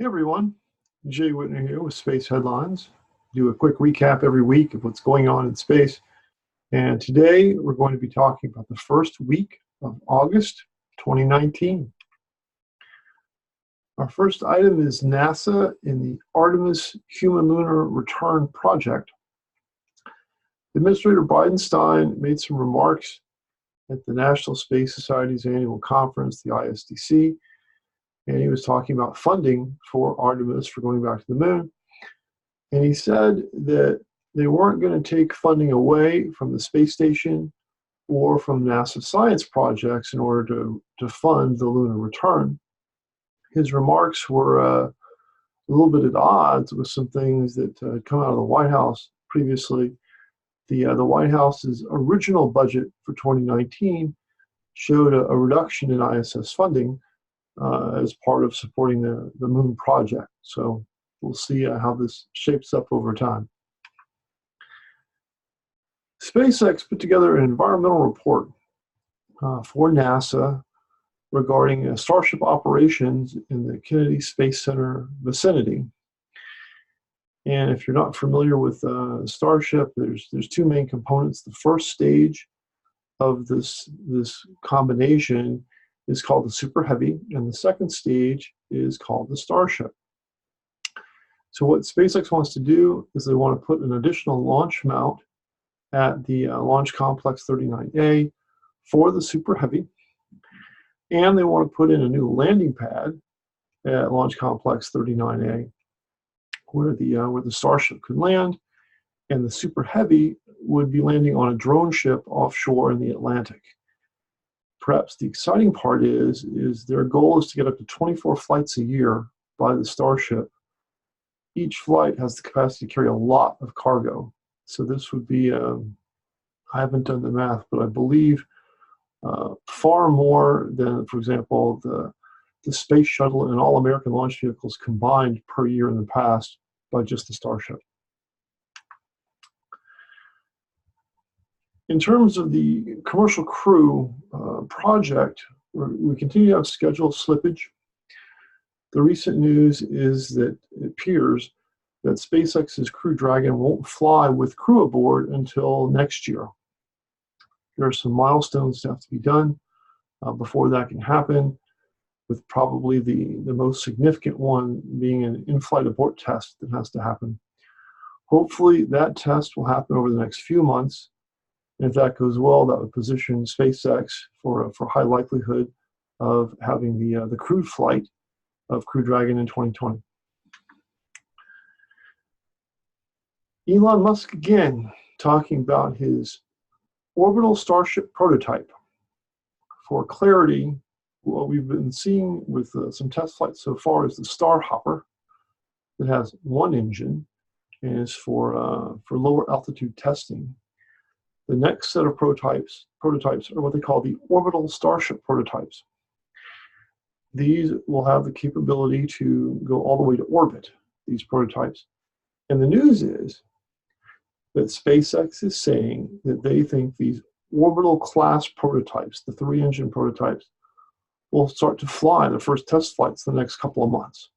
Hey everyone, Jay Whitner here with Space Headlines. Do a quick recap every week of what's going on in space. And today we're going to be talking about the first week of August 2019. Our first item is NASA in the Artemis Human Lunar Return Project. Administrator Bridenstine made some remarks at the National Space Society's annual conference, the ISDC, and he was talking about funding for Artemis for going back to the moon. And he said that they weren't going to take funding away from the space station or from NASA science projects in order to fund the lunar return. His remarks were a little bit at odds with some things that had come out of the White House previously. The White House's original budget for 2019 showed a reduction in ISS funding as part of supporting the moon project. So we'll see how this shapes up over time. SpaceX put together an environmental report for NASA regarding Starship operations in the Kennedy Space Center vicinity. And if you're not familiar with Starship, there's two main components. The first stage of this combination is called the Super Heavy, and the second stage is called the Starship. So what SpaceX wants to do is they want to put an additional launch mount at the Launch Complex 39A for the Super Heavy, and they want to put in a new landing pad at Launch Complex 39A where the Starship could land, and the Super Heavy would be landing on a drone ship offshore in the Atlantic. Perhaps the exciting part is their goal is to get up to 24 flights a year by the Starship. Each flight has the capacity to carry a lot of cargo. So this would be, I haven't done the math, but I believe far more than, for example, the Space Shuttle and all American launch vehicles combined per year in the past by just the Starship. In terms of the Commercial Crew project, we continue to have schedule slippage. The recent news is that it appears that SpaceX's Crew Dragon won't fly with crew aboard until next year. There are some milestones that have to be done before that can happen, with probably the most significant one being an in-flight abort test that has to happen. Hopefully that test will happen over the next few months. And if that goes well, that would position SpaceX for high likelihood of having the crewed flight of Crew Dragon in 2020. Elon Musk again talking about his orbital Starship prototype. For clarity, what we've been seeing with some test flights so far is the Starhopper that has one engine and is for lower altitude testing. The next set of prototypes are what they call the orbital Starship prototypes. These will have the capability to go all the way to orbit, these prototypes. And the news is that SpaceX is saying that they think these orbital class prototypes, the 3-engine prototypes, will start to fly the first test flights the next couple of months,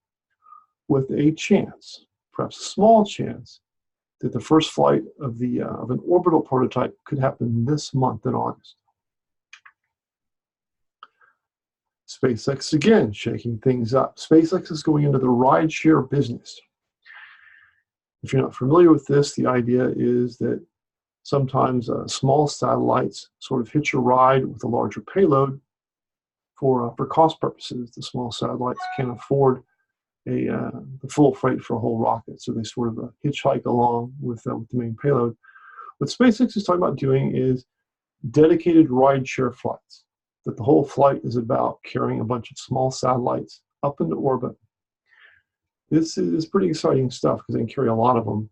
with a chance, perhaps a small chance, that the first flight of an orbital prototype could happen this month in August. SpaceX again shaking things up. SpaceX is going into the rideshare business. If you're not familiar with this, the idea is that sometimes small satellites sort of hitch a ride with a larger payload for cost purposes. The small satellites can't afford the full freight for a whole rocket, so they sort of hitchhike along with the main payload. What SpaceX is talking about doing is dedicated rideshare flights, that the whole flight is about carrying a bunch of small satellites up into orbit. This is pretty exciting stuff because they can carry a lot of them.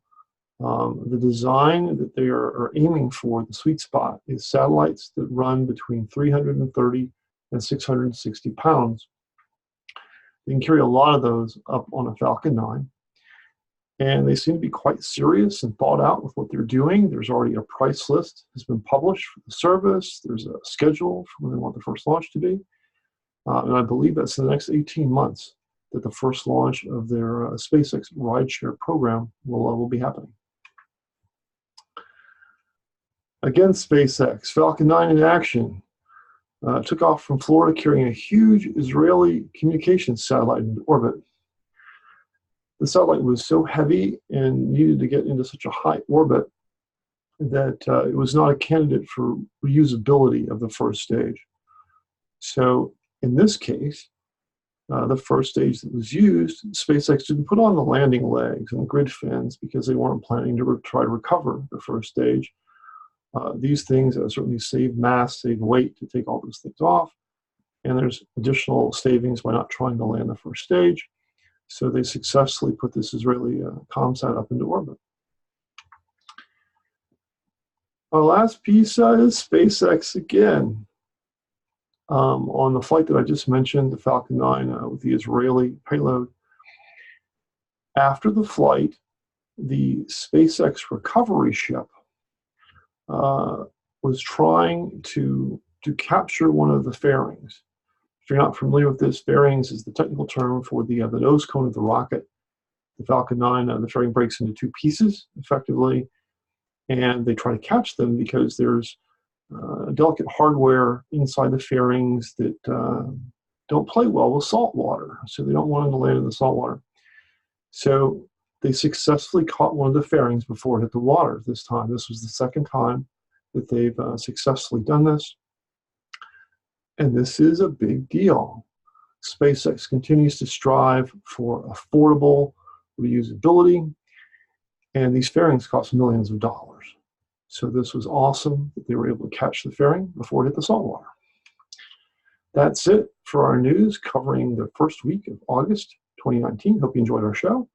The design that they are aiming for, the sweet spot, is satellites that run between 330 and 660 pounds. They can carry a lot of those up on a Falcon 9. And they seem to be quite serious and thought out with what they're doing. There's already a price list has been published for the service. There's a schedule for when they want the first launch to be. And I believe that's in the next 18 months that the first launch of their SpaceX rideshare program will be happening. Again, SpaceX, Falcon 9 in action. Took off from Florida carrying a huge Israeli communications satellite into orbit. The satellite was so heavy and needed to get into such a high orbit that it was not a candidate for reusability of the first stage. So in this case, the first stage that was used, SpaceX didn't put on the landing legs and grid fins because they weren't planning to try to recover the first stage. These things certainly save mass, save weight to take all those things off. And there's additional savings by not trying to land the first stage. So they successfully put this Israeli ComSat up into orbit. Our last piece is SpaceX again. On the flight that I just mentioned, the Falcon 9 with the Israeli payload. After the flight, the SpaceX recovery ship was trying to capture one of the fairings. If you're not familiar with this, fairings is the technical term for the nose cone of the rocket. The Falcon 9, the fairing breaks into two pieces, effectively, and they try to catch them because there's delicate hardware inside the fairings that don't play well with salt water, so they don't want them to land in the salt water. So they successfully caught one of the fairings before it hit the water this time. This was the second time that they've successfully done this. And this is a big deal. SpaceX continues to strive for affordable reusability, and these fairings cost millions of dollars. So this was awesome that they were able to catch the fairing before it hit the saltwater. That's it for our news covering the first week of August 2019. Hope you enjoyed our show,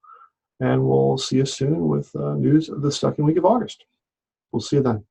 and we'll see you soon with news of the second week of August. We'll see you then.